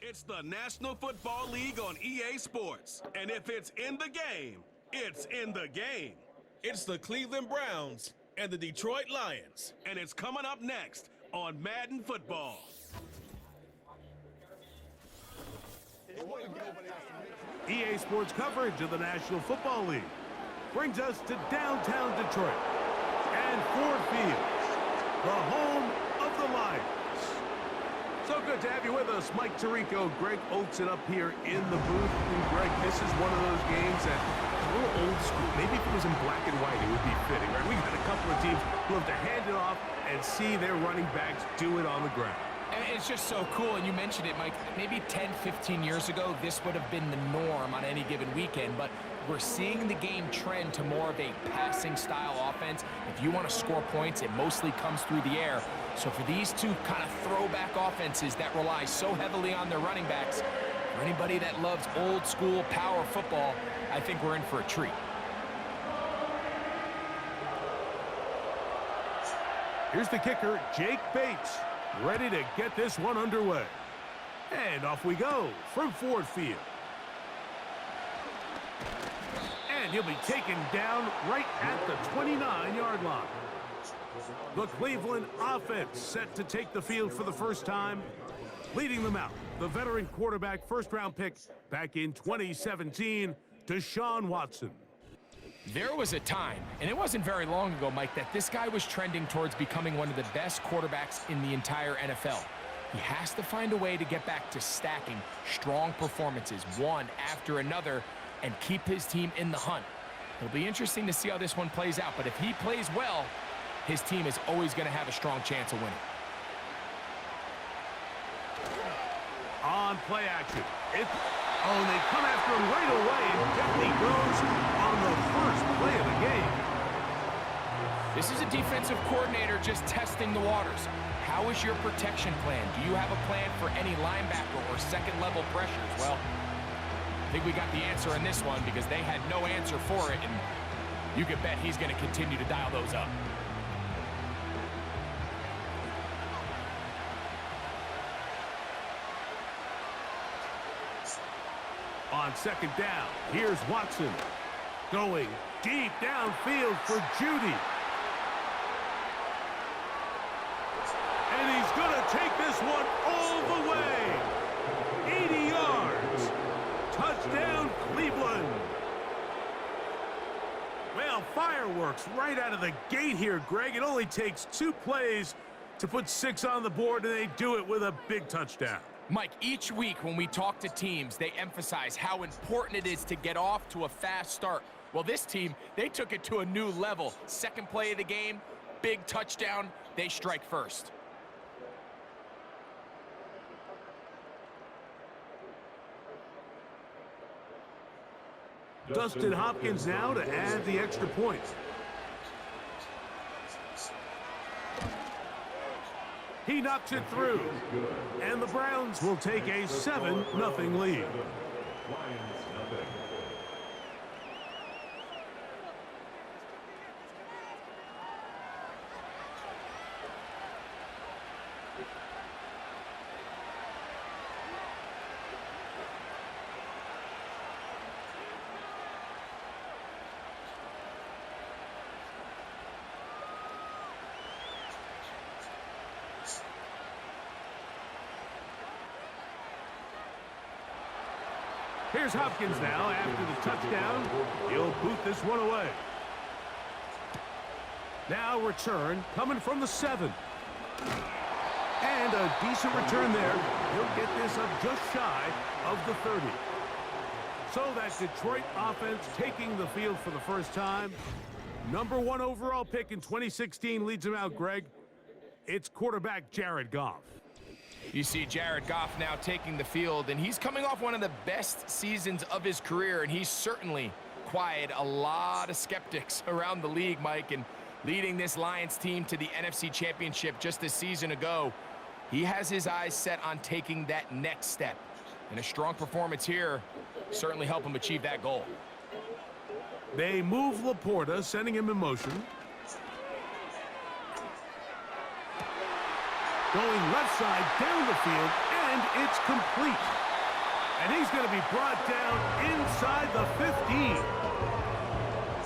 It's the National Football League on EA Sports. And if it's in the game, it's in the game. It's the Cleveland Browns and the Detroit Lions. And it's coming up next on Madden Football. EA Sports coverage of the National Football League brings us to downtown Detroit and Ford Field, the home of the Lions. So good to have you with us. Mike Tirico, Greg Olsen up here in the booth. And Greg, this is one of those games that is a little old school. Maybe if it was in black and white, it would be fitting, right? We've had a couple of teams who love to hand it off and see their running backs do it on the ground. And it's just so cool, and you mentioned it, Mike. Maybe 10, 15 years ago, this would have been the norm on any given weekend, but we're seeing the game trend to more of a passing-style offense. If you want to score points, it mostly comes through the air. So for these two kind of throwback offenses that rely so heavily on their running backs, for anybody that loves old-school power football, I think we're in for a treat. Here's the kicker, Jake Bates, ready to get this one underway. And off we go from Ford Field. And he'll be taken down right at the 29-yard line. The Cleveland offense set to take the field for the first time. Leading them out, the veteran quarterback, first-round pick back in 2017, Deshaun Watson. There was a time, and it wasn't very long ago, Mike, that this guy was trending towards becoming one of the best quarterbacks in the entire NFL. He has to find a way to get back to stacking strong performances, one after another, and keep his team in the hunt. It'll be interesting to see how this one plays out, but if he plays well, his team is always going to have a strong chance of winning. On play action. Oh, and they come after him right away, and down he goes on the first play of the game. This is a defensive coordinator just testing the waters. How is your protection plan? Do you have a plan for any linebacker or second-level pressures? Well, I think we got the answer in this one because they had no answer for it, and you can bet he's going to continue to dial those up. On second down, here's Watson going deep downfield for Judy. And he's going to take this one all the way. 80 yards. Touchdown, Cleveland. Well, fireworks right out of the gate here, Greg. It only takes 2 plays to put 6 on the board, and they do it with a big touchdown. Mike, each week when we talk to teams, they emphasize how important it is to get off to a fast start. Well, this team, they took it to a new level. Second play of the game, big touchdown, they strike first. Dustin Hopkins now to add the extra point. He knocks it through, and the Browns will take a 7-0 lead. Here's Hopkins now after the touchdown. He'll boot this one away. Now return coming from the 7. And a decent return there. He'll get this up just shy of the 30. So that Detroit offense taking the field for the first time. Number 1 overall pick in 2016 leads him out, Greg. It's quarterback Jared Goff. You see Jared Goff now taking the field, and he's coming off one of the best seasons of his career, and he's certainly quieted a lot of skeptics around the league, Mike, and leading this Lions team to the NFC Championship just a season ago. He has his eyes set on taking that next step, and a strong performance here certainly help him achieve that goal. They move Laporta, sending him in motion. Going left side down the field, and it's complete. And he's going to be brought down inside the 15.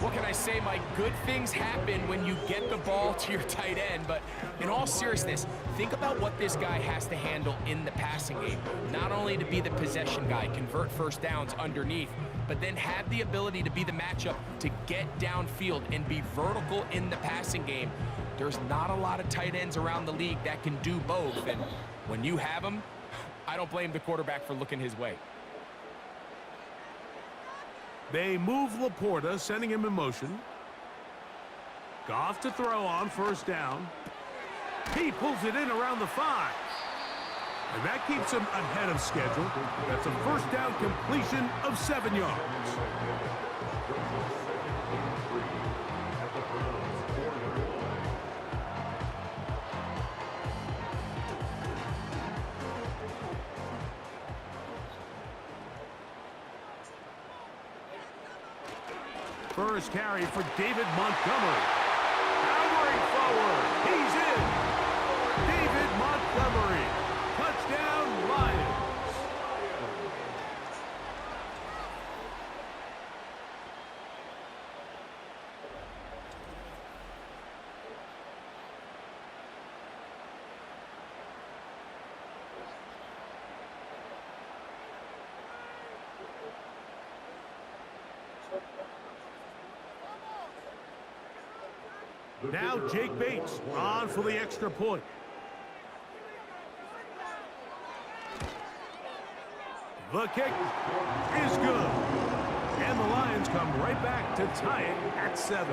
What can I say, Mike? Good things happen when you get the ball to your tight end, but in all seriousness, think about what this guy has to handle in the passing game. Not only to be the possession guy, convert first downs underneath, but then have the ability to be the matchup to get downfield and be vertical in the passing game. There's not a lot of tight ends around the league that can do both, and when you have them, I don't blame the quarterback for looking his way. They move Laporta, sending him in motion. Goff to throw on first down. He pulls it in around the 5. And that keeps him ahead of schedule. That's a first down completion of 7 yards. First carry for David Montgomery. Powering forward. He's in. David Montgomery. Touchdown, Lions. Now Jake Bates on for the extra point. The kick is good. And the Lions come right back to tie it at 7.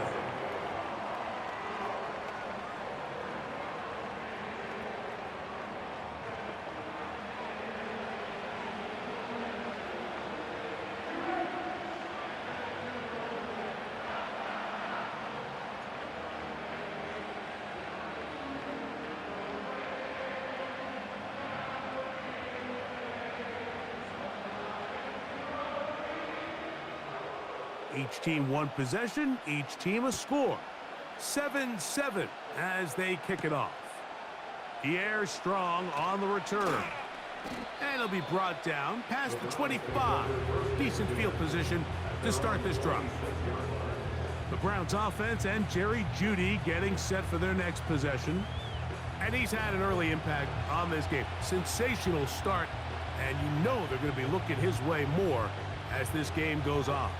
Each team one possession, each team a score. 7-7 as they kick it off. Pierre Strong on the return. And he'll be brought down past the 25. Decent field position to start this drive. The Browns offense and Jerry Jeudy getting set for their next possession. And he's had an early impact on this game. Sensational start, and you know they're going to be looking his way more as this game goes on.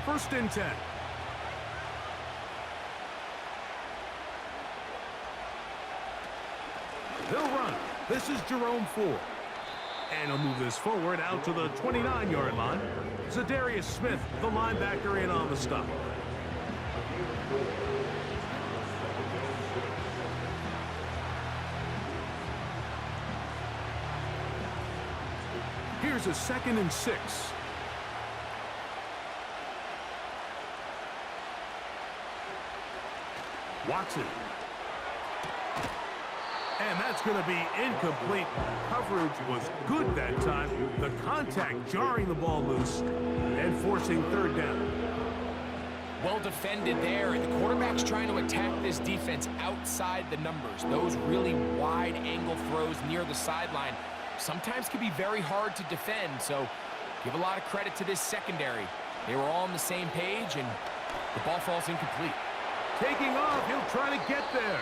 First and 10. They'll run. This is Jerome Ford. And he'll move this forward out to the 29-yard line. Zadarius Smith, the linebacker, in on the stop. Here's a 2nd and 6. Watson. And that's going to be incomplete. Coverage was good that time. The contact jarring the ball loose and forcing 3rd down. Well defended there, and the quarterback's trying to attack this defense outside the numbers. Those really wide angle throws near the sideline sometimes can be very hard to defend, so give a lot of credit to this secondary. They were all on the same page, and the ball falls incomplete. Taking off, he'll try to get there.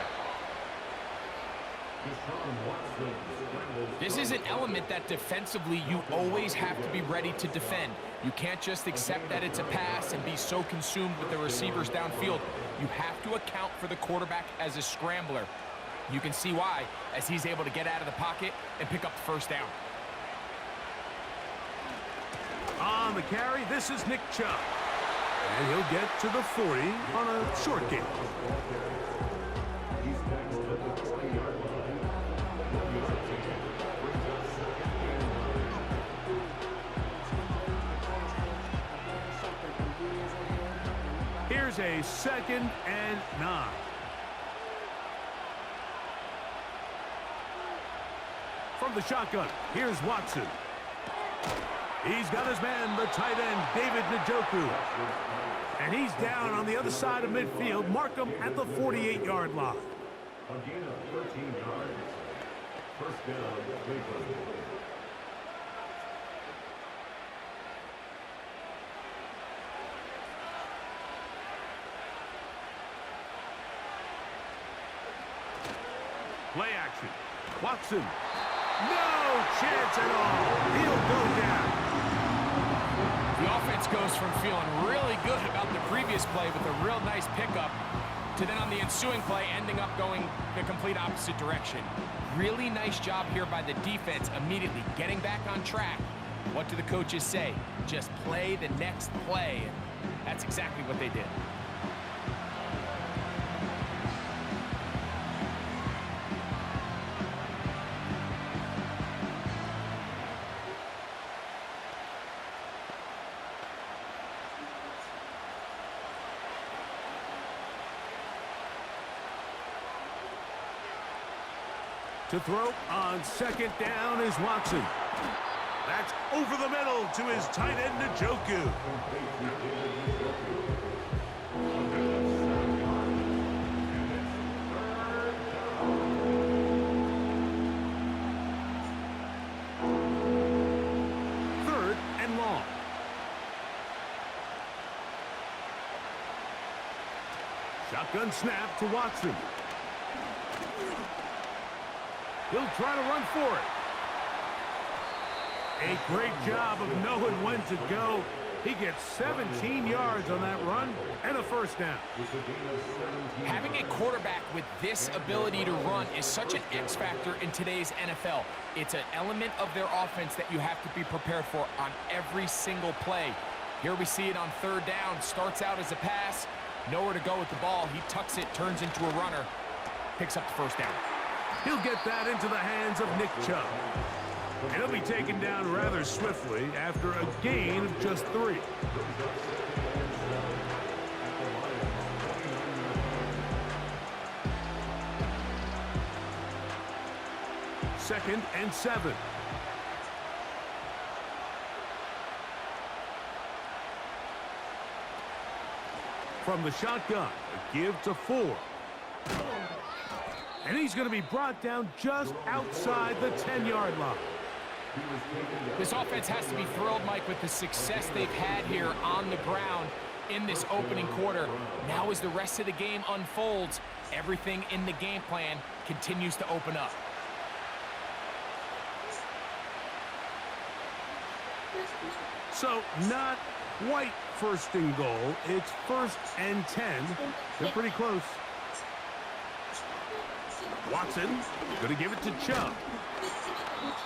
This is an element that defensively you always have to be ready to defend. You can't just accept that it's a pass and be so consumed with the receivers downfield. You have to account for the quarterback as a scrambler. You can see why, as he's able to get out of the pocket and pick up the first down. On the carry, this is Nick Chubb. And he'll get to the 40 on a short game. Here's a 2nd and 9. From the shotgun, here's Watson. He's got his man, the tight end, David Njoku. And he's down on the other side of midfield. Mark him at the 48-yard line. Again, 13 yards. First down, Cleveland. Play action. Watson. No chance at all. He'll go down. The offense goes from feeling really good about the previous play with a real nice pickup to then on the ensuing play ending up going the complete opposite direction. Really nice job here by the defense immediately getting back on track. What do the coaches say? Just play the next play. That's exactly what they did. To throw on second down is Watson. That's over the middle to his tight end, Njoku. Third and long. Shotgun snap to Watson. He'll try to run for it. A great job of knowing when to go. He gets 17 yards on that run and a first down. Having a quarterback with this ability to run is such an X factor in today's NFL. It's an element of their offense that you have to be prepared for on every single play. Here we see it on third down. Starts out as a pass. Nowhere to go with the ball. He tucks it, turns into a runner. Picks up the first down. He'll get that into the hands of Nick Chubb. And he'll be taken down rather swiftly after a gain of just 3. Second and 7. From the shotgun, a give to 4. And he's going to be brought down just outside the 10-yard line. This offense has to be thrilled, Mike, with the success they've had here on the ground in this opening quarter. Now as the rest of the game unfolds, everything in the game plan continues to open up. So not quite first and goal. It's first and 10. They're pretty close. Watson going to give it to Chubb.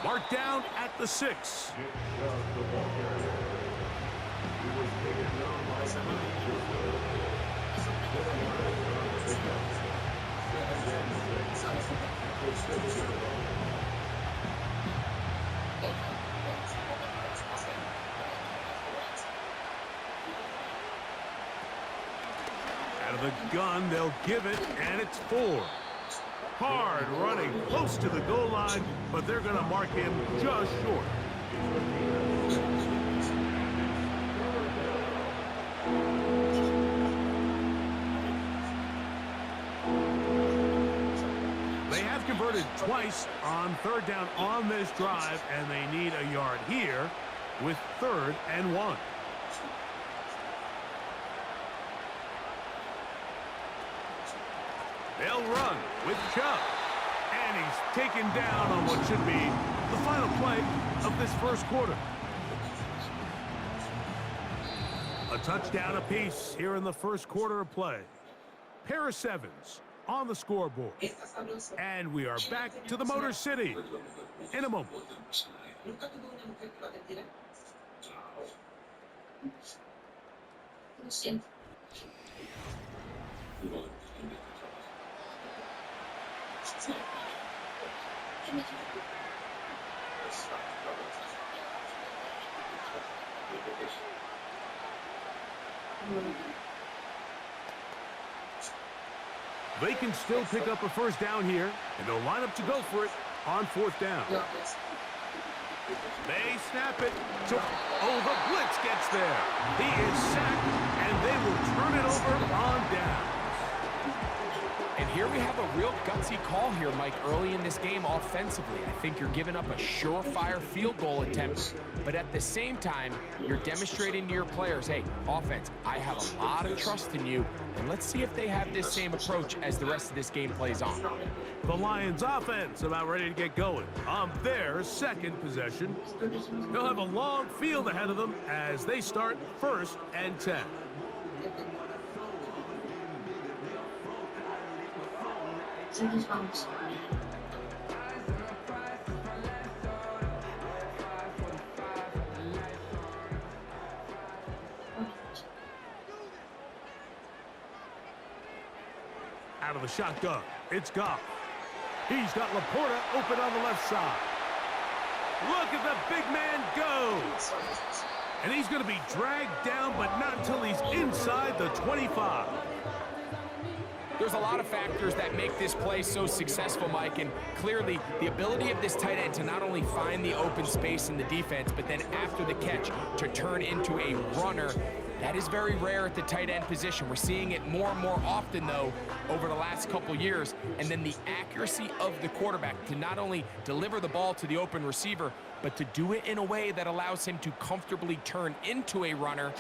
Marked down at the 6. Out of the gun, they'll give it, and it's 4. Hard running close to the goal line, but they're going to mark him just short. They have converted twice on third down on this drive, and they need a yard here with 3rd and 1. They'll run with Chubb. And he's taken down on what should be the final play of this first quarter. A touchdown apiece here in the first quarter of play. Pair of 7s on the scoreboard. And we are back to the Motor City in a moment. They can still pick up a first down here, and they'll line up to go for it on 4th down. They snap it to... Oh, the blitz gets there. He is sacked, and they will here we have a real gutsy call here, Mike, early in this game offensively. I think you're giving up a surefire field goal attempt, but at the same time, you're demonstrating to your players, hey, offense, I have a lot of trust in you, and let's see if they have this same approach as the rest of this game plays on. The Lions offense about ready to get going on their second possession. They'll have a long field ahead of them as they start 1st and 10. Out of the shotgun, it's Goff. He's got Laporta open on the left side. Look at the big man go. And he's going to be dragged down, but not until he's inside the 25. There's a lot of factors that make this play so successful, Mike, and clearly the ability of this tight end to not only find the open space in the defense, but then after the catch to turn into a runner. That is very rare at the tight end position. We're seeing it more and more often, though, over the last couple years. And then the accuracy of the quarterback to not only deliver the ball to the open receiver, but to do it in a way that allows him to comfortably turn into a runner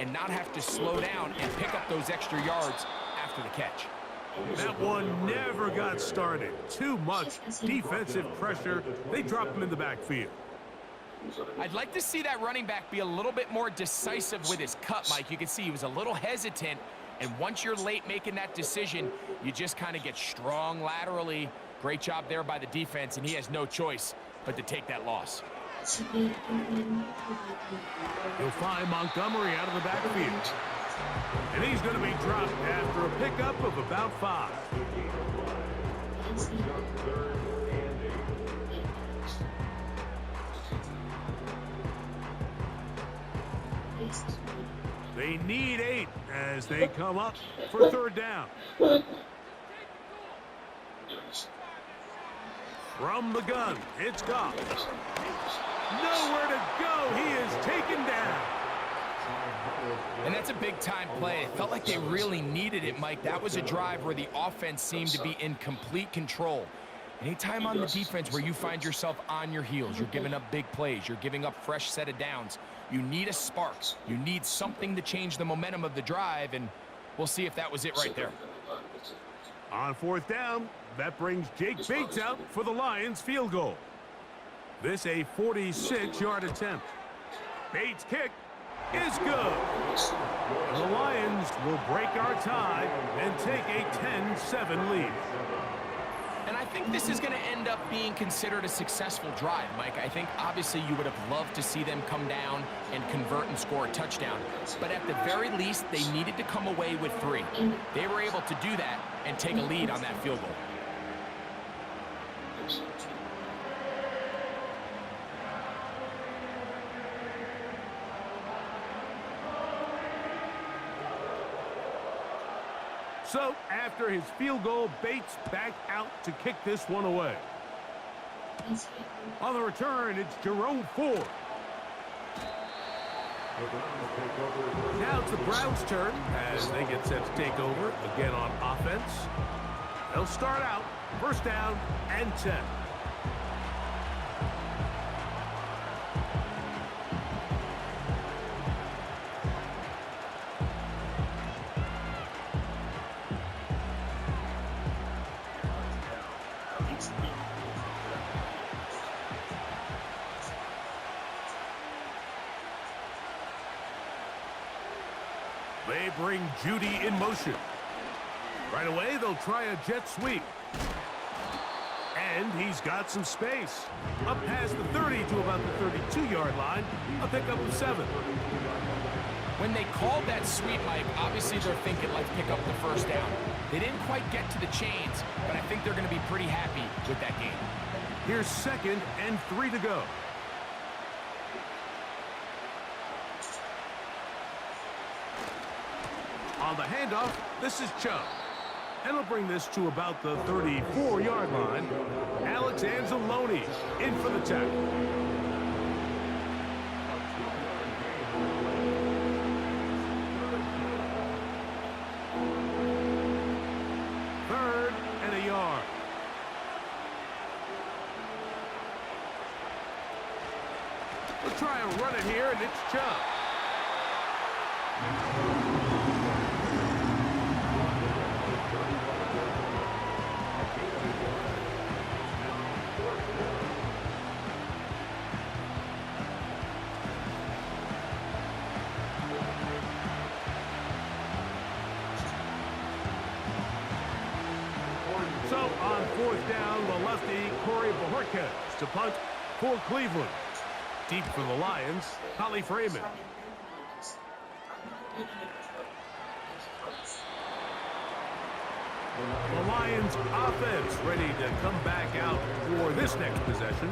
and not have to slow down and pick up those extra yards after the catch. That one never got started. Too much defensive pressure. They dropped him in the backfield. I'd like to see that running back be a little bit more decisive with his cut, Mike. You can see he was a little hesitant, and once you're late making that decision, you just kind of get strong laterally. Great job there by the defense, and he has no choice but to take that loss. You'll find Montgomery out of the backfield. And he's going to be dropped after a pickup of about 5. They need 8 as they come up for 3rd down. From the gun, it's Goff. Nowhere to go. He is taken down. And that's a big-time play. It felt like they really needed it, Mike. That was a drive where the offense seemed to be in complete control. Anytime on the defense where you find yourself on your heels, you're giving up big plays, you're giving up fresh set of downs, you need a spark. You need something to change the momentum of the drive, and we'll see if that was it right there. On 4th down, that brings Jake Bates out for the Lions field goal. This a 46-yard attempt. Bates' kick is good. The Lions will break our tie and take a 10-7 lead. And I think this is going to end up being considered a successful drive, Mike. I think obviously you would have loved to see them come down and convert and score a touchdown. But at the very least, they needed to come away with 3. They were able to do that and take a lead on that field goal. So, after his field goal, Bates back out to kick this one away. On the return, it's Jerome Ford. Now it's the Browns' turn as they get set to take over again on offense. They'll start out 1st down and 10. They bring Judy in motion. Right away, they'll try a jet sweep. And he's got some space. Up past the 30 to about the 32-yard line. A pickup of 7. When they called that sweep, Mike, obviously they're thinking, let's pick up the 1st down. They didn't quite get to the chains, but I think they're going to be pretty happy with that game. Here's 2nd and 3 to go. On the handoff, this is Chubb. And he'll bring this to about the 34-yard line. Alex Anzalone in for the tackle. try and run it here, and it's Chubb. So on fourth down, the lefty Corey Bojorquez to punt for Cleveland. Deep for the Lions, Holly Freeman. The Lions offense ready to come back out for this next possession.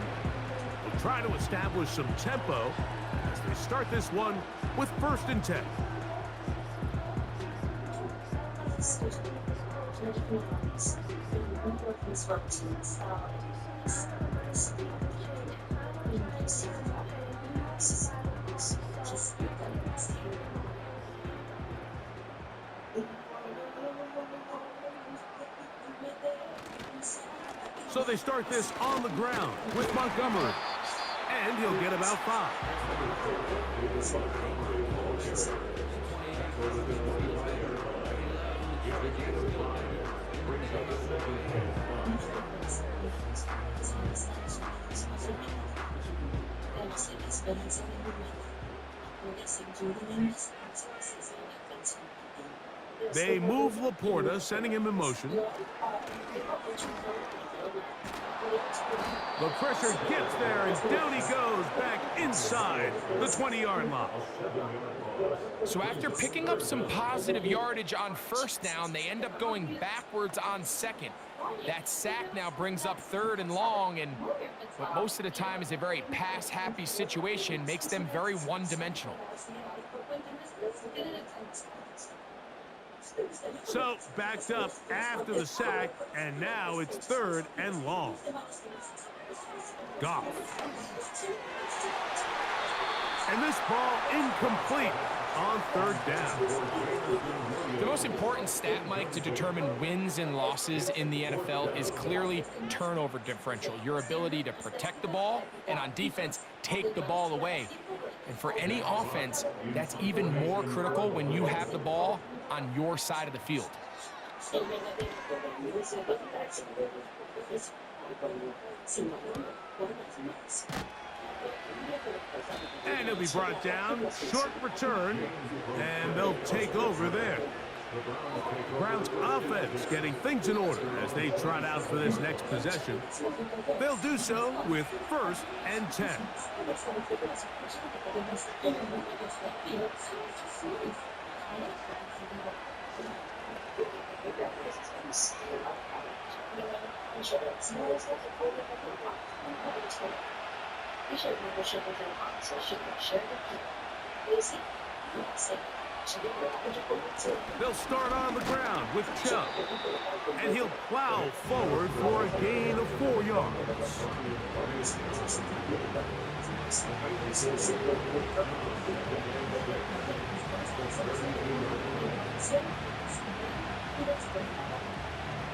They'll try to establish some tempo as they start this one with 1st and 10. So they start this on the ground with Montgomery. And he'll get about 5. They move Laporta, sending him in motion. The pressure gets there, and down he goes back inside the 20-yard line. So after picking up some positive yardage on 1st down, they end up going backwards on 2nd. That sack now brings up 3rd and long, and what most of the time is a very pass-happy situation makes them very one-dimensional. So backed up after the sack, and now it's 3rd and long. Goff. And this ball incomplete on 3rd down. The most important stat, Mike, to determine wins and losses in the NFL is clearly turnover differential, your ability to protect the ball and on defense take the ball away. And for any offense, that's even more critical when you have the ball on your side of the field. And he'll be brought down, short return, and they'll take over there. Browns offense getting things in order as they trot out for this next possession. They'll do so with 1st and 10. They'll start on the ground with Chubb, and he'll plow forward for a gain of 4 yards.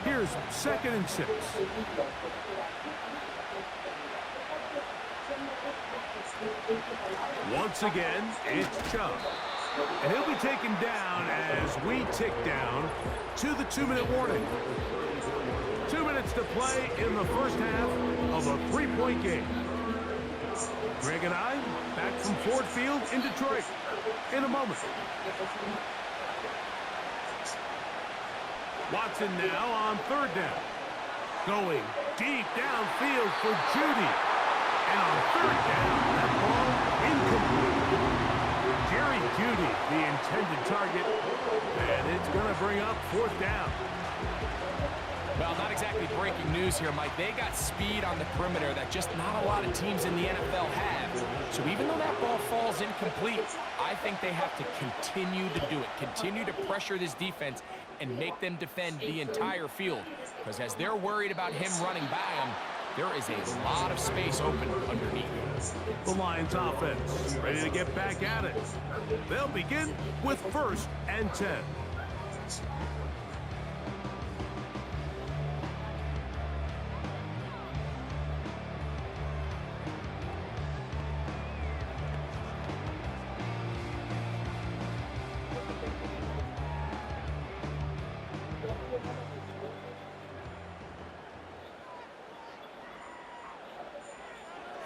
Here's 2nd and 6. Once again, it's Chubb. And he'll be taken down as we tick down to the 2-minute warning. 2 minutes to play in the 1st half of a 3-point game. Greg and I back from Ford Field in Detroit in a moment. Watson now on 3rd down. Going deep downfield for Judy. And on 3rd down, that ball incomplete. Jerry Judy, the intended target, and it's going to bring up 4th down. Well, not exactly breaking news here, Mike. They got speed on the perimeter that just not a lot of teams in the NFL have. So even though that ball falls incomplete, I think they have to continue to do it. Continue to pressure this defense and make them defend the entire field. Because as they're worried about him running by them, there is a lot of space open underneath. The Lions offense ready to get back at it. They'll begin with 1st and 10.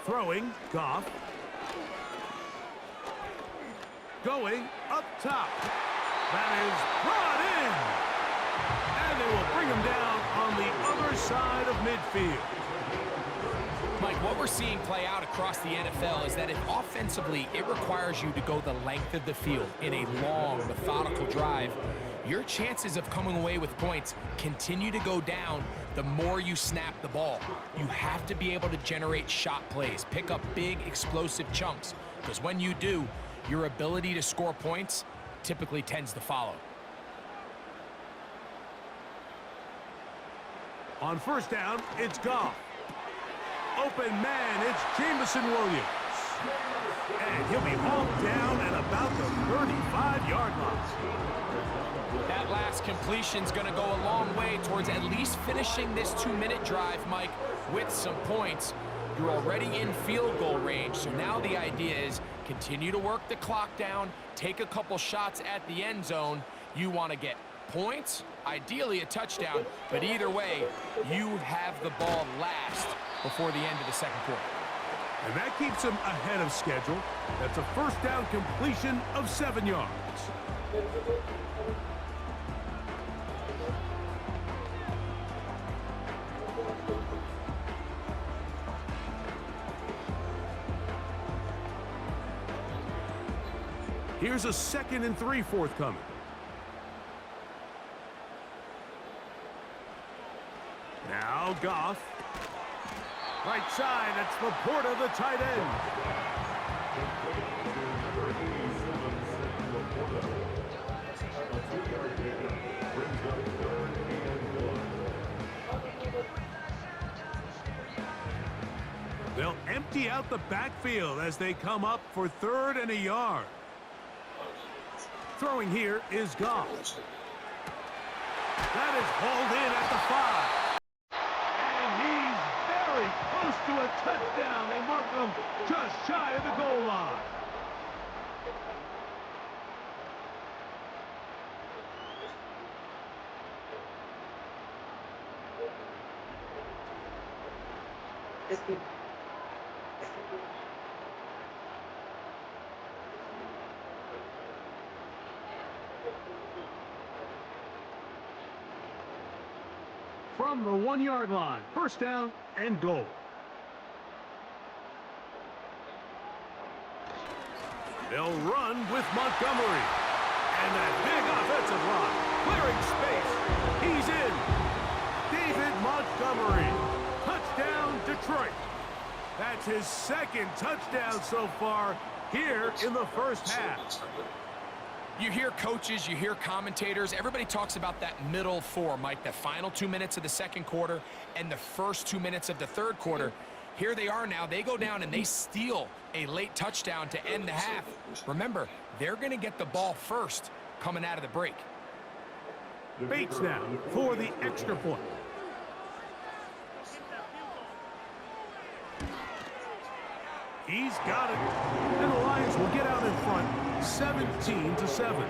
Throwing, Goff. Going up top. That is brought in. And they will bring him down on the other side of midfield. Mike, what we're seeing play out across the NFL is that if offensively it requires you to go the length of the field in a long, methodical drive, your chances of coming away with points continue to go down the more you snap the ball. You have to be able to generate shot plays, pick up big, explosive chunks, because when you do, your ability to score points typically tends to follow. On first down, it's Goff. Open man, it's Jameson Williams. And he'll be hauled down at about the 35-yard line. That last completion's going to go a long way towards at least finishing this 2-minute drive, Mike, with some points. You're already in field goal range, so now the idea is continue to work the clock down, take a couple shots at the end zone. You want to get points, ideally a touchdown, but either way, you have the ball last before the end of the second quarter. And that keeps him ahead of schedule. That's a first down completion of 7 yards. Here's a 2nd and 3 forthcoming. Now Goff. Right side, that's Laporta, the tight end. They'll empty out the backfield as they come up for 3rd and a yard. Throwing here is Goff. That is hauled in at the 5. And he's very close to a touchdown. They mark him just shy of the goal line. From the 1-yard line, first down and goal. They'll run with Montgomery. And that big offensive line, clearing space. He's in. David Montgomery. Touchdown, Detroit. That's his 2nd touchdown so far here in the first half. You hear coaches, you hear commentators, everybody talks about that middle 4, Mike, the final 2 minutes of the second quarter and the first 2 minutes of the third quarter. Here they are now. They go down and they steal a late touchdown to end the half. Remember, they're going to get the ball first coming out of the break. Bates now for the extra point. He's got it. And the Lions will get out in front, 17-7.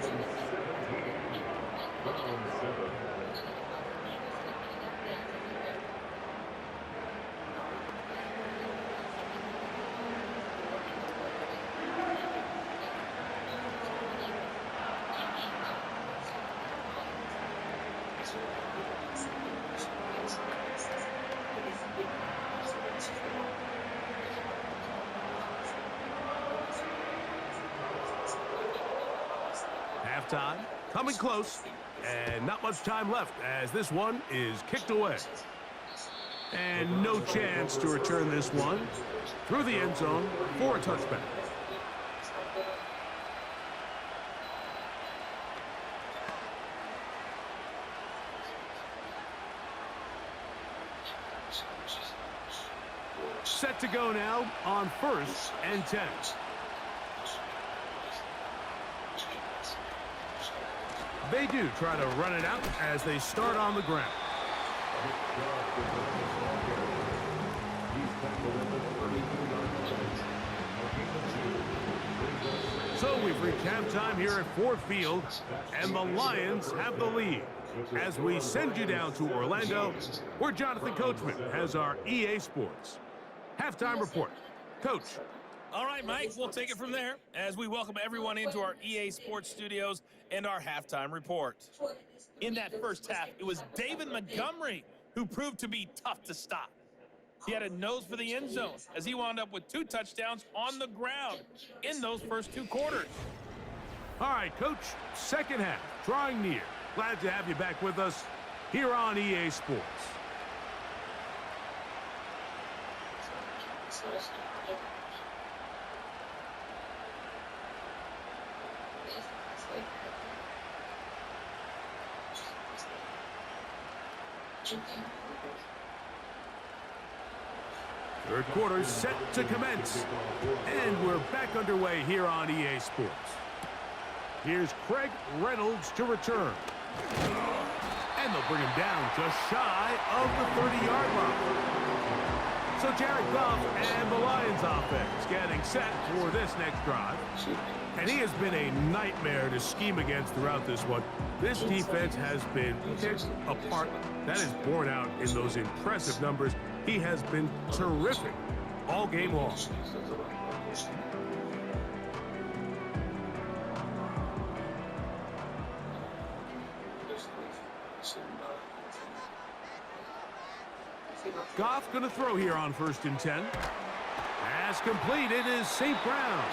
Halftime, coming close, and not much time left as this one is kicked away. And no chance to return this one through the end zone for a touchback. Set to go now on 1st and 10. They do try to run it out as they start on the ground. So we've reached halftime here at Ford Field, and the Lions have the lead. As we send you down to Orlando, where Jonathan Coachman has our EA Sports halftime report. Coach. All right, Mike, we'll take it from there as we welcome everyone into our EA Sports studios and our halftime report. In that first half, it was David Montgomery who proved to be tough to stop. He had a nose for the end zone as he wound up with 2 touchdowns on the ground in those first 2 quarters. All right, Coach, second half, drawing near. Glad to have you back with us here on EA Sports. Third quarter set to commence. And we're back underway here on EA Sports. Here's Craig Reynolds to return. And they'll bring him down just shy of the 30-yard line. So Jared Goff and the Lions offense getting set for this next drive. And he has been a nightmare to scheme against throughout this one. This defense has been picked apart. That is borne out in those impressive numbers. He has been terrific all game long. Goff going to throw here on 1st and 10. Pass complete. It is St. Brown.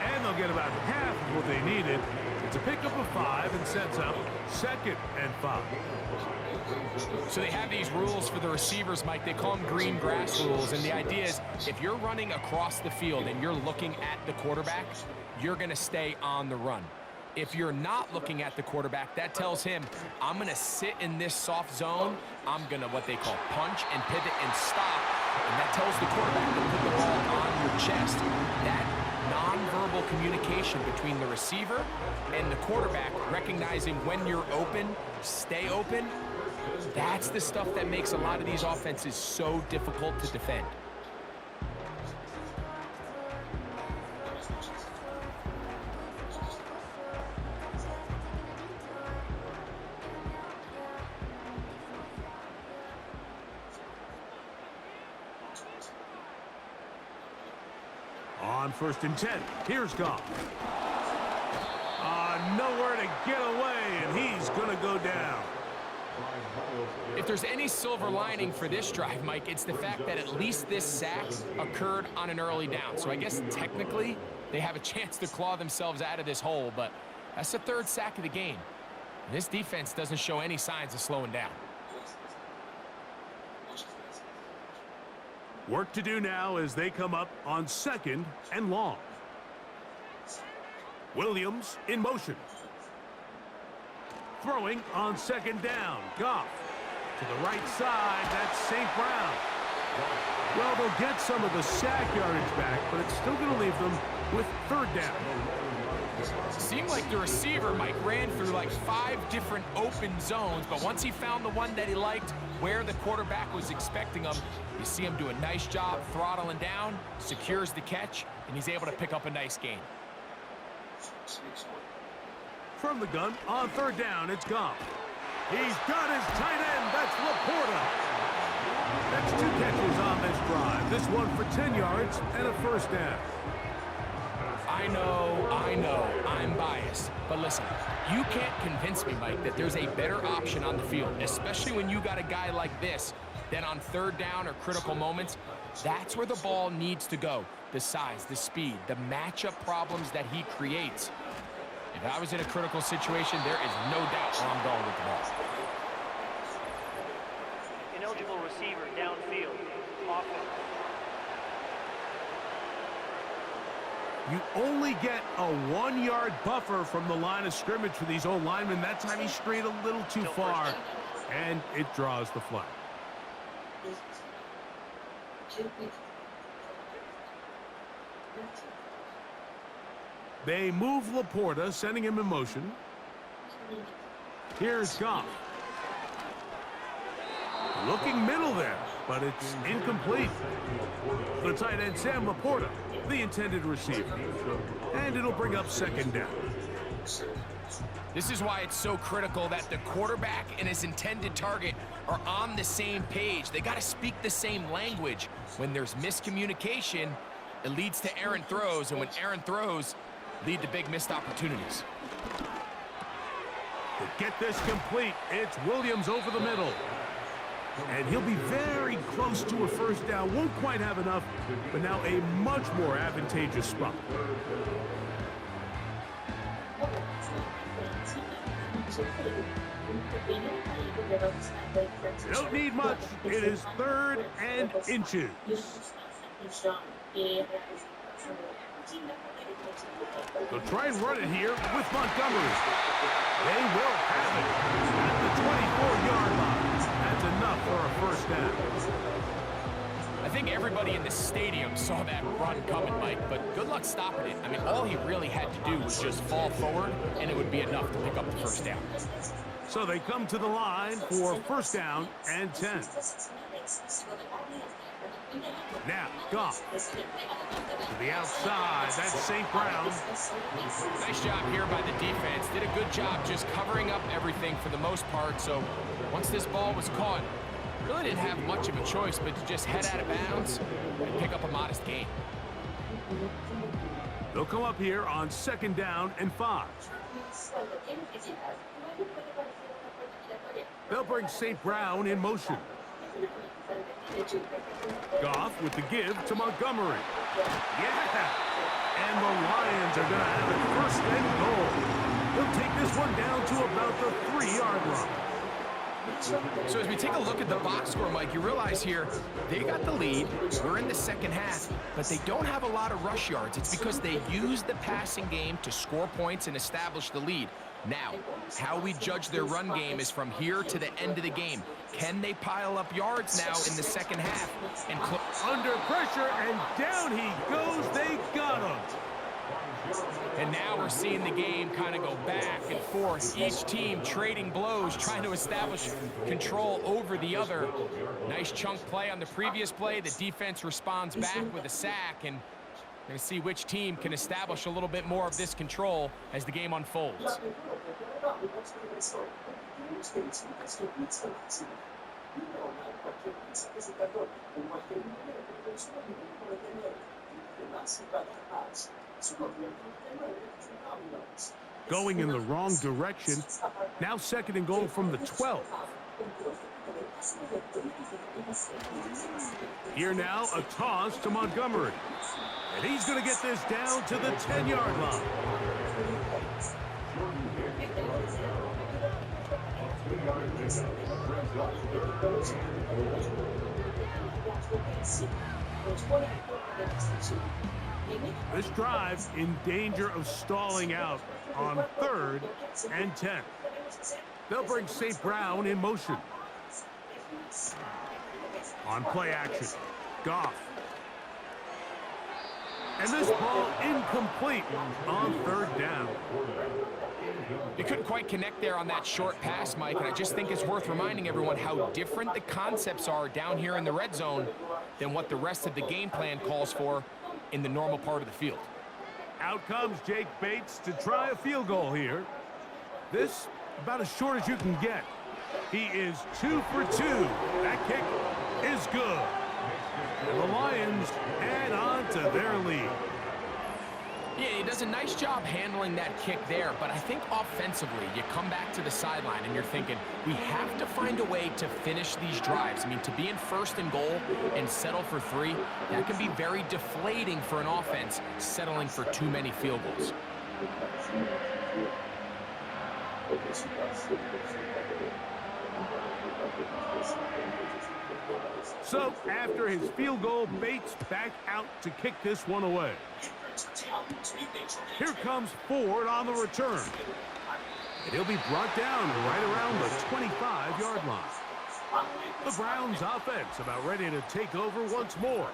And they'll get about half of what they needed. It's a pickup of 5 and sets up 2nd and 5. So they have these rules for the receivers, Mike. They call them green grass rules. And the idea is if you're running across the field and you're looking at the quarterback, you're going to stay on the run. If you're not looking at the quarterback, that tells him, I'm going to sit in this soft zone. I'm going to what they call punch and pivot and stop. And that tells the quarterback to put the ball on your chest. That nonverbal communication between the receiver and the quarterback, recognizing when you're open, stay open, that's the stuff that makes a lot of these offenses so difficult to defend. On 1st and 10, here's Goff. Nowhere to get away, and he's going to go down. If there's any silver lining for this drive, Mike, it's the fact that at least this sack occurred on an early down. So I guess technically they have a chance to claw themselves out of this hole, but that's the 3rd sack of the game. And this defense doesn't show any signs of slowing down. Work to do now as they come up on 2nd and long. Williams in motion. Throwing on 2nd down. Goff to the right side. That's St. Brown. Well, they'll get some of the sack yardage back, but it's still going to leave them with 3rd down. Seemed like the receiver, Mike, ran through like 5 different open zones, but once he found the one that he liked, where the quarterback was expecting him, you see him do a nice job throttling down, secures the catch, and he's able to pick up a nice gain. From the gun, on 3rd down, it's Goff. He's got his tight end. That's Laporta. That's 2 catches on this drive. This one for 10 yards and a 1st down. I know, I'm biased. But listen, you can't convince me, Mike, that there's a better option on the field, especially when you got a guy like this, that on 3rd down or critical moments, that's where the ball needs to go. The size, the speed, the matchup problems that he creates. If I was in a critical situation, there is no doubt where I'm going with the ball. Ineligible receiver downfield. Offense. You only get a 1-yard buffer from the line of scrimmage for these old linemen. That time he strayed a little too far, and it draws the flag. They move Laporta, sending him in motion. Here's Goff. Looking middle there, but it's incomplete. The tight end, Sam Laporta, the intended receiver. And it'll bring up 2nd down. This is why it's so critical that the quarterback and his intended target are on the same page. They got to speak the same language. When there's miscommunication, it leads to errant throws, and when errant throws lead to big missed opportunities. To get this complete, it's Williams over the middle. And he'll be very close to a first down. Won't quite have enough, but now a much more advantageous spot. Don't need much. It is 3rd and inches. They'll try and run it here with Montgomery. They will have it at the 24-yard line. That's enough for a first down. I think everybody in the stadium saw that run coming, Mike, but good luck stopping it. I mean, all he really had to do was just fall forward, and it would be enough to pick up the first down. So they come to the line for first down and 10. Now, Goff. To the outside, that's St. Brown. Nice job here by the defense. Did a good job just covering up everything for the most part. So once this ball was caught, really didn't have much of a choice but to just head out of bounds and pick up a modest gain. They'll come up here on 2nd down and 5. They'll bring St. Brown in motion. Goff with the give to Montgomery. Yeah! And the Lions are going to have it 1st and goal. They'll take this one down to about the 3-yard line. So as we take a look at the box score, Mike, you realize here they got the lead. We're in the second half, but they don't have a lot of rush yards. It's because they use the passing game to score points and establish the lead. Now, how we judge their run game is from here to the end of the game. Can they pile up yards now in the second half? And under pressure, and down he goes. They got him. And now we're seeing the game kind of go back and forth. Each team trading blows, trying to establish control over the other. Nice chunk play on the previous play. The defense responds back with a sack, and we're going to see which team can establish a little bit more of this control as the game unfolds. Going in the wrong direction. Now 2nd and goal from the 12. Here now, a toss to Montgomery. And he's going to get this down to the 10-yard line. This drive in danger of stalling out on 3rd and 10. They'll bring St. Brown in motion. On play action, Goff. And this ball incomplete on 3rd down. You couldn't quite connect there on that short pass, Mike, and I just think it's worth reminding everyone how different the concepts are down here in the red zone than what the rest of the game plan calls for in the normal part of the field. Out comes Jake Bates to try a field goal here. This about as short as you can get. He is 2 for 2. That kick is good. And the Lions add on to their lead. Yeah, he does a nice job handling that kick there, but I think offensively, you come back to the sideline and you're thinking, we have to find a way to finish these drives. I mean, to be in 1st and goal and settle for 3, that can be very deflating for an offense settling for too many field goals. So, after his field goal, Bates back out to kick this one away. Here comes Ford on the return. And he'll be brought down right around the 25-yard line. The Browns offense about ready to take over once more.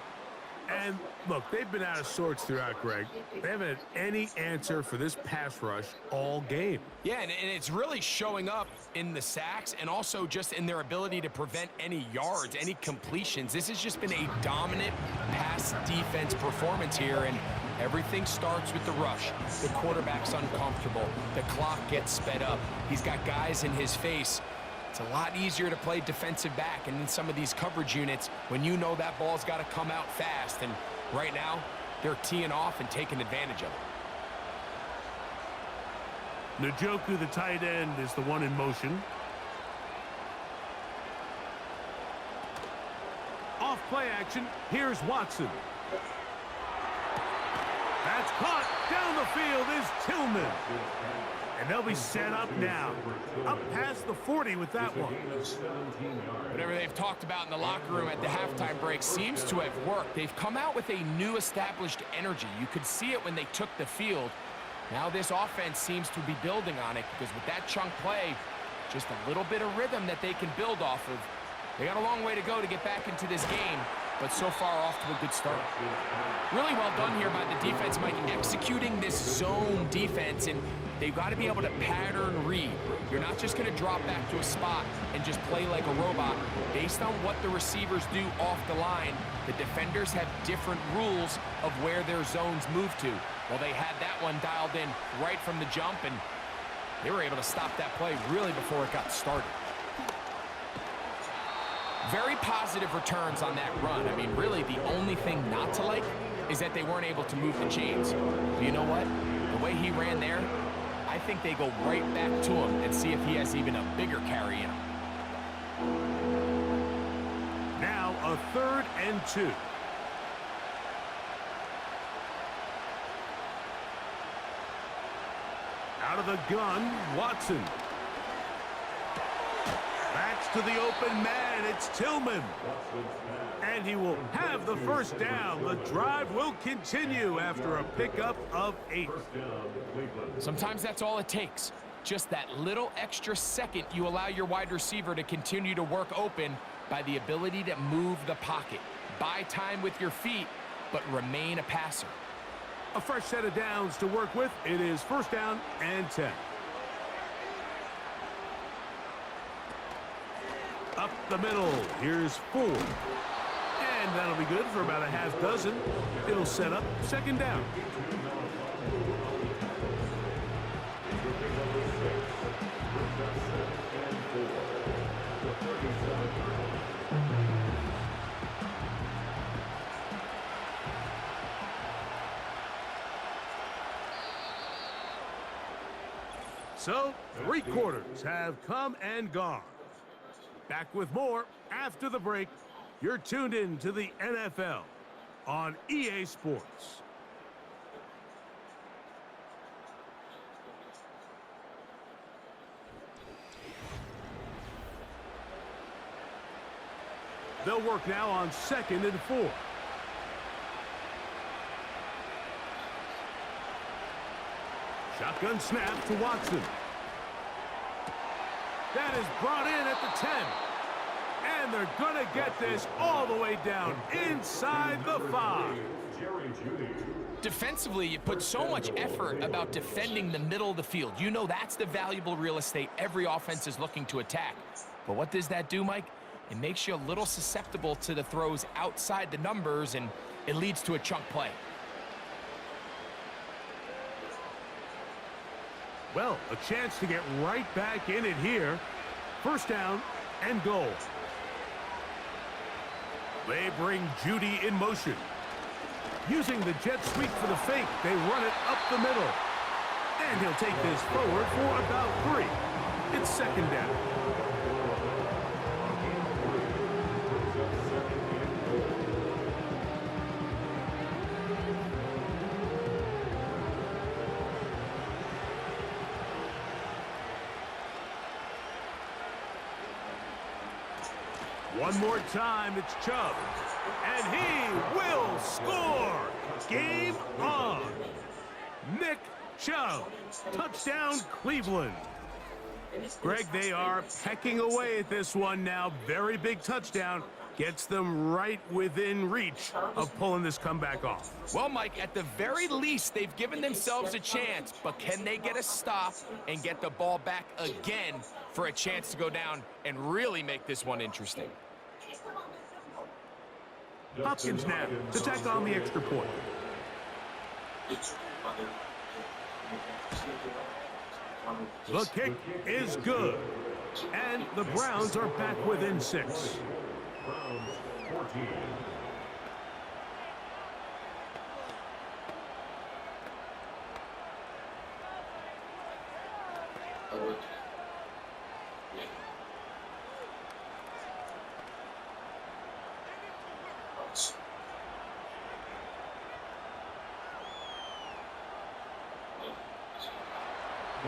And look, they've been out of sorts throughout, Greg. They haven't had any answer for this pass rush all game. Yeah, and it's really showing up in the sacks and also just in their ability to prevent any yards, any completions. This has just been a dominant pass defense performance here, and Everything starts with the rush. The quarterback's uncomfortable. The clock gets sped up. He's got guys in his face. It's a lot easier to play defensive back and in some of these coverage units when you know that ball's got to come out fast. And right now, they're teeing off and taking advantage of it. Njoku, the tight end, is the one in motion. Off play action. Here's Watson. That's caught. Down the field is Tillman. And they'll be set up now. Up past the 40 with that one. Whatever they've talked about in the locker room at the halftime break seems to have worked. They've come out with a new established energy. You could see it when they took the field. Now this offense seems to be building on it because with that chunk play, just a little bit of rhythm that they can build off of. They got a long way to go to get back into this game, but so far off to a good start. Really well done here by the defense, Mike, executing this zone defense, and they've got to be able to pattern read. You're not just going to drop back to a spot and just play like a robot. Based on what the receivers do off the line, the defenders have different rules of where their zones move to. Well, they had that one dialed in right from the jump, and they were able to stop that play really before it got started. Very positive returns on that run. I mean, really, the only thing not to like is that they weren't able to move the chains. But you know what? The way he ran there, I think they go right back to him and see if he has even a bigger carry in him. Now a 3rd and 2. Out of the gun, Watson. Backs to the open man, it's Tillman. And he will have the first down. The drive will continue after a pickup of 8. Sometimes that's all it takes. Just that little extra second you allow your wide receiver to continue to work open by the ability to move the pocket. Buy time with your feet, but remain a passer. A fresh set of downs to work with. It is 1st down and 10. Up the middle, here's 4. And that'll be good for about a half dozen. It'll set up 2nd down. So, 3 quarters have come and gone. Back with more after the break. You're tuned in to the NFL on EA Sports. They'll work now on 2nd and 4. Shotgun snap to Watson. That is brought in at the 10. And they're going to get this all the way down inside the 5. Defensively, you put so much effort about defending the middle of the field. You know that's the valuable real estate every offense is looking to attack. But what does that do, Mike? It makes you a little susceptible to the throws outside the numbers, and it leads to a chunk play. Well, a chance to get right back in it here. 1st down and goal. They bring Judy in motion. Using the jet sweep for the fake, they run it up the middle. And he'll take this forward for about 3. It's 2nd down. One more time, it's Chubb. And he will score! Game on! Nick Chubb. Touchdown, Cleveland. Greg, they are pecking away at this one now. Very big touchdown. Gets them right within reach of pulling this comeback off. Well, Mike, at the very least, they've given themselves a chance, but can they get a stop and get the ball back again for a chance to go down and really make this one interesting? Hopkins now to tack on the extra point. The kick is good. And the Browns are back within 6. Browns 14.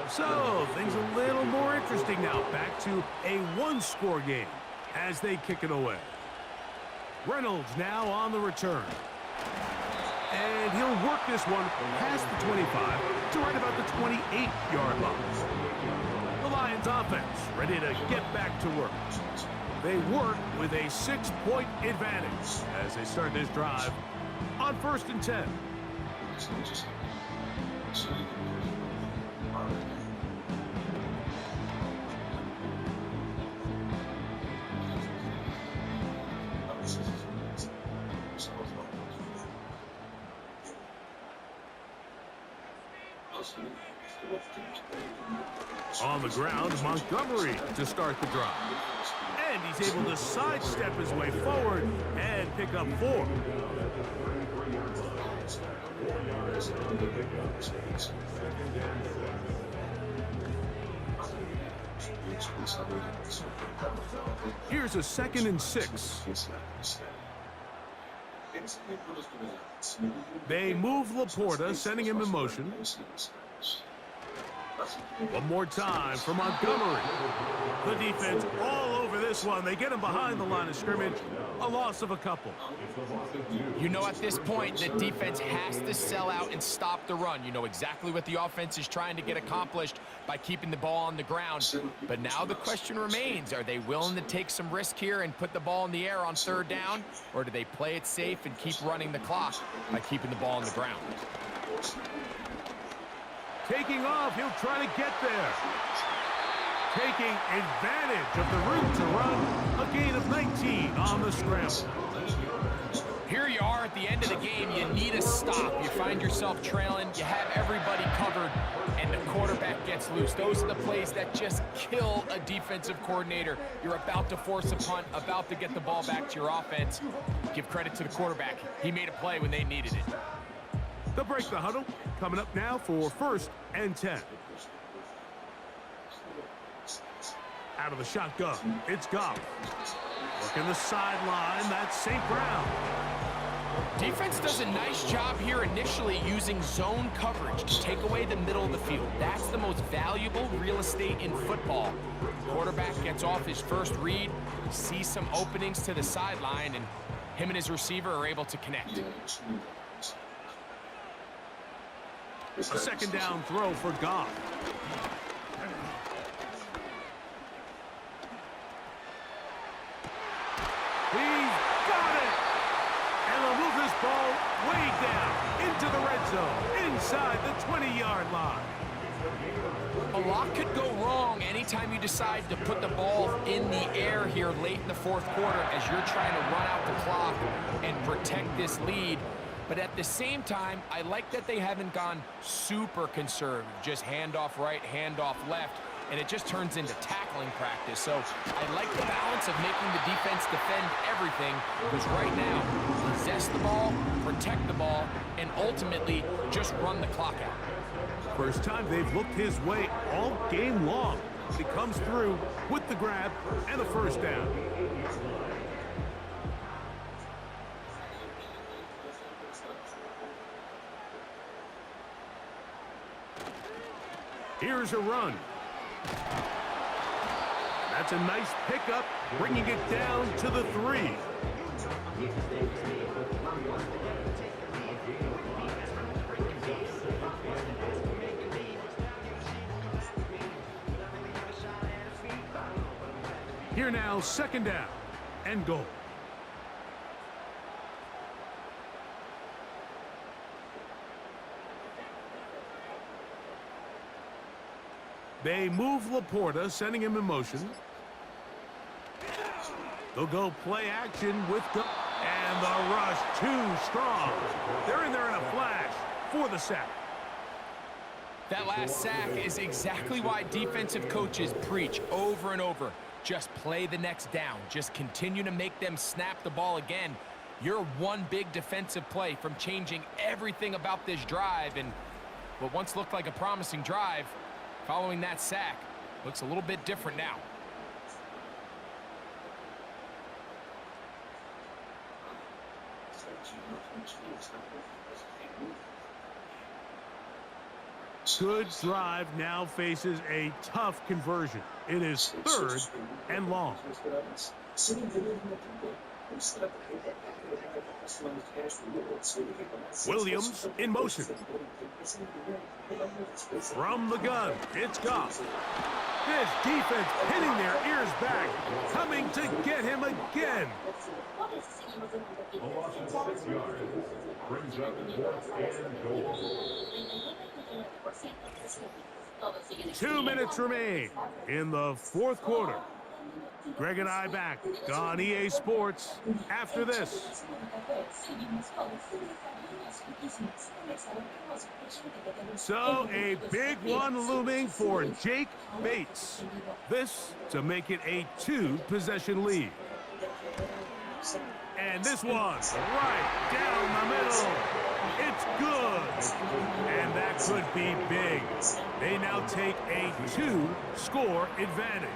So, things a little more interesting now. Back to a one-score game as they kick it away. Reynolds now on the return. And he'll work this one past the 25 to right about the 28-yard line. The Lions offense ready to get back to work. They work with a 6-point advantage as they start this drive on 1st and 10. On the ground, Montgomery to start the drive. And he's able to sidestep his way forward and pick up 4. Here's a 2nd and 6. They move Laporta, sending him in motion. One more time for Montgomery. The defense all over this one. They get him behind the line of scrimmage. A loss of a couple. You know, at this point, the defense has to sell out and stop the run. You know exactly what the offense is trying to get accomplished by keeping the ball on the ground. But now the question remains, are they willing to take some risk here and put the ball in the air on 3rd down? Or do they play it safe and keep running the clock by keeping the ball on the ground? Taking off, he'll try to get there. Taking advantage of the route to run. A gain of 19 on the scramble. Here you are at the end of the game. You need a stop. You find yourself trailing. You have everybody covered, and the quarterback gets loose. Those are the plays that just kill a defensive coordinator. You're about to force a punt, about to get the ball back to your offense. Give credit to the quarterback. He made a play when they needed it. They'll break the huddle. Coming up now for 1st and 10. Out of the shotgun, it's Goff. Working the sideline, that's St. Brown. Defense does a nice job here initially using zone coverage to take away the middle of the field. That's the most valuable real estate in football. Quarterback gets off his first read, sees some openings to the sideline, and him and his receiver are able to connect. A 2nd down throw for Goff. He's got it! And they'll move this ball way down into the red zone, inside the 20-yard line. A lot could go wrong anytime you decide to put the ball in the air here late in the 4th quarter as you're trying to run out the clock and protect this lead. But at the same time, I like that they haven't gone super conservative, just handoff right, handoff left, and it just turns into tackling practice. So I like the balance of making the defense defend everything, because right now, possess the ball, protect the ball, and ultimately just run the clock out. First time they've looked his way all game long. He comes through with the grab and a 1st down. Here's a run. That's a nice pickup, bringing it down to the 3. Here now, 2nd down and goal. They move Laporta, sending him in motion. They'll go play action with the... And the rush too strong. They're in there in a flash. for the sack. That last sack is exactly why defensive coaches preach over and over. Just play the next down. Just continue to make them snap the ball again. You're one big defensive play from changing everything about this drive, and what once looked like a promising drive, following that sack, looks a little bit different now. Good drive now faces a tough conversion. It is 3rd and long. Williams in motion. From the gun, it's Goff. This defense hitting their ears back, coming to get him again. A loss of 6 yards. Brings up 4th and goal. 2 minutes remain in the 4th quarter. Greg and I back on EA Sports after this. So a big one looming for Jake Bates. This to make it a 2-possession lead. And this one right down the middle. It's good. And that could be big. They now take a 2-score advantage.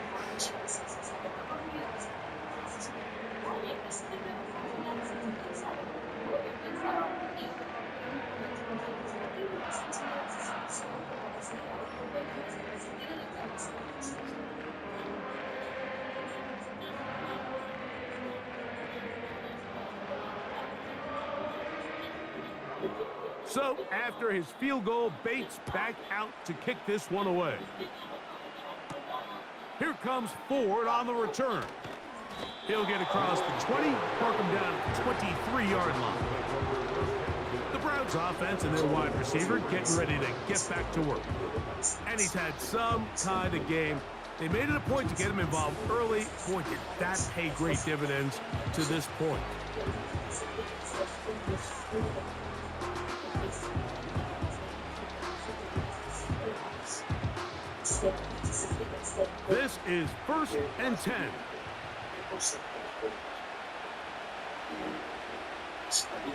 So, after his field goal, Bates back out to kick this one away. Here comes Ford on the return. He'll get across the 20, mark him down at the 23-yard line. The Browns offense and their wide receiver getting ready to get back to work. And he's had some kind of game. They made it a point to get him involved early. Boy, did that pay great dividends to this point. This is 1st and 10.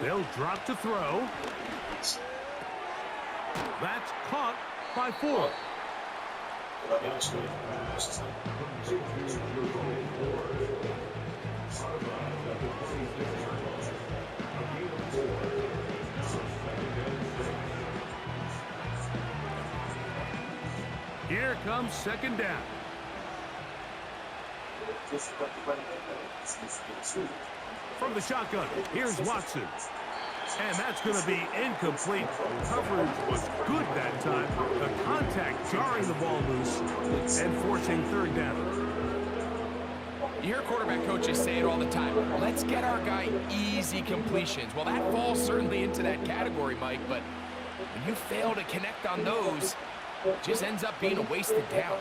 They'll drop to throw. That's caught by Ford. Here comes 2nd down. From the shotgun, here's Watson. And that's going to be incomplete. Coverage was good that time. The contact jarring the ball loose and forcing 3rd down. You hear quarterback coaches say it all the time. Let's get our guy easy completions. Well, that falls certainly into that category, Mike, but when you fail to connect on those, it just ends up being a wasted down.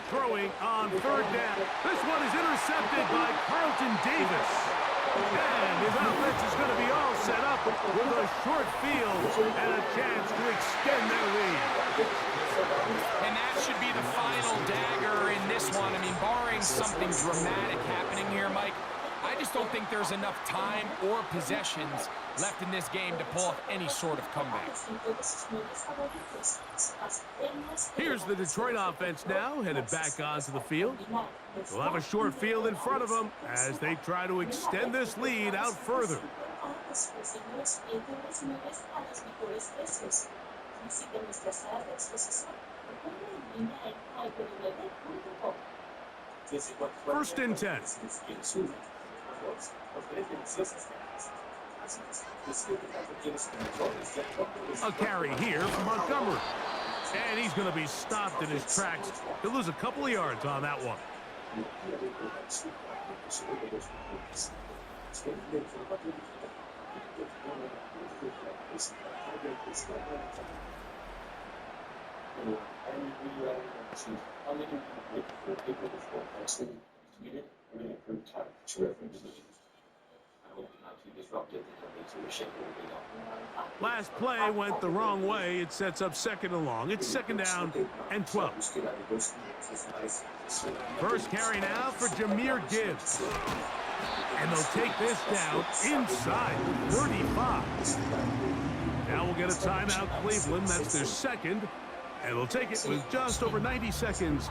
Throwing on 3rd down. This one is intercepted by Carlton Davis. And his offense is going to be all set up with a short field and a chance to extend their lead. And that should be the final dagger in this one. I mean, barring something dramatic happening here, Mike, I just don't think there's enough time or possessions left in this game to pull off any sort of comeback. Here's the Detroit offense now, headed back onto the field. They'll have a short field in front of them as they try to extend this lead out further. First and 10. A carry here from Montgomery. And he's going to be stopped in his tracks. He'll lose a couple of yards on that one. Last play went the wrong way. It sets up second and long. It's second down and 12. First carry now for Jahmyr Gibbs. And they'll take this down inside 35. Now we'll get a timeout, Cleveland. That's their second. And they'll take it with just over 90 seconds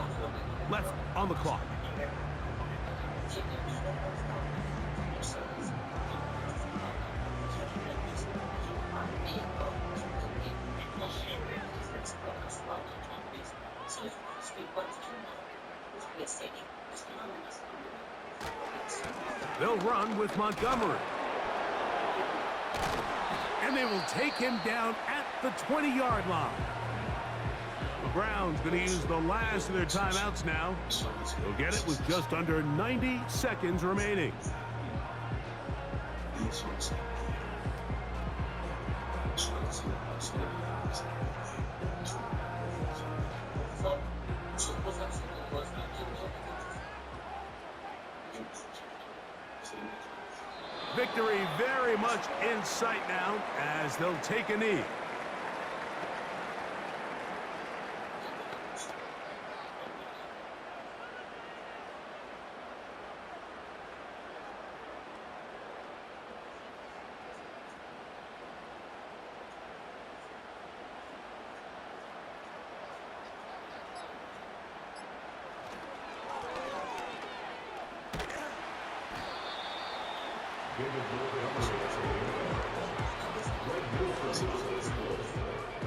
left on the clock. They'll run with Montgomery. And they will take him down at the 20-yard line. The Browns going to use the last of their timeouts now. They'll get it with just under 90 seconds remaining. Victory very much in sight now as they'll take a knee.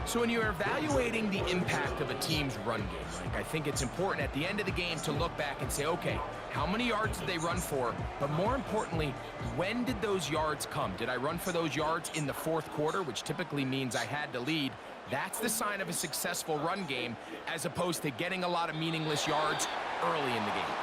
So when you're evaluating the impact of a team's run game, Mike, I think it's important at the end of the game to look back and say, okay, how many yards did they run for? But more importantly, when did those yards come? Did I run for those yards in the fourth quarter, which typically means I had to lead? That's the sign of a successful run game, as opposed to getting a lot of meaningless yards early in the game.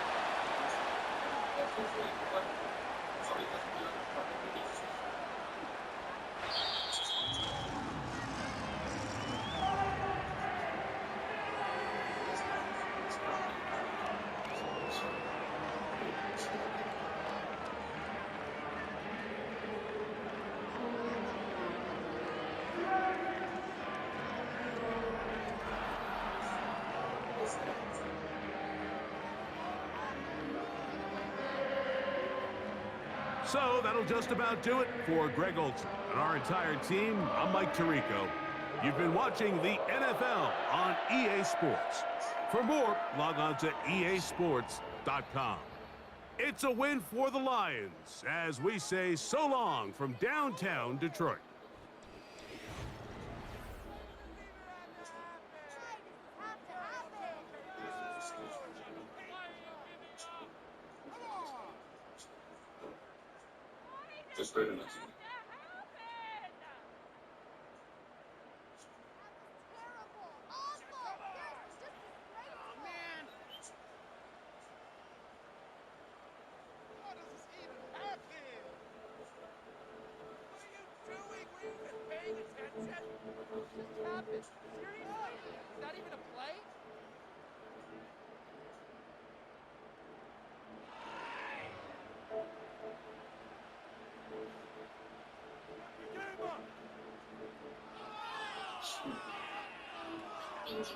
So that'll just about do it for Greg Olsen and our entire team. I'm Mike Tirico. You've been watching the NFL on EA Sports. For more, log on to easports.com. It's a win for the Lions as we say so long from downtown Detroit. Just wait a minute. Indie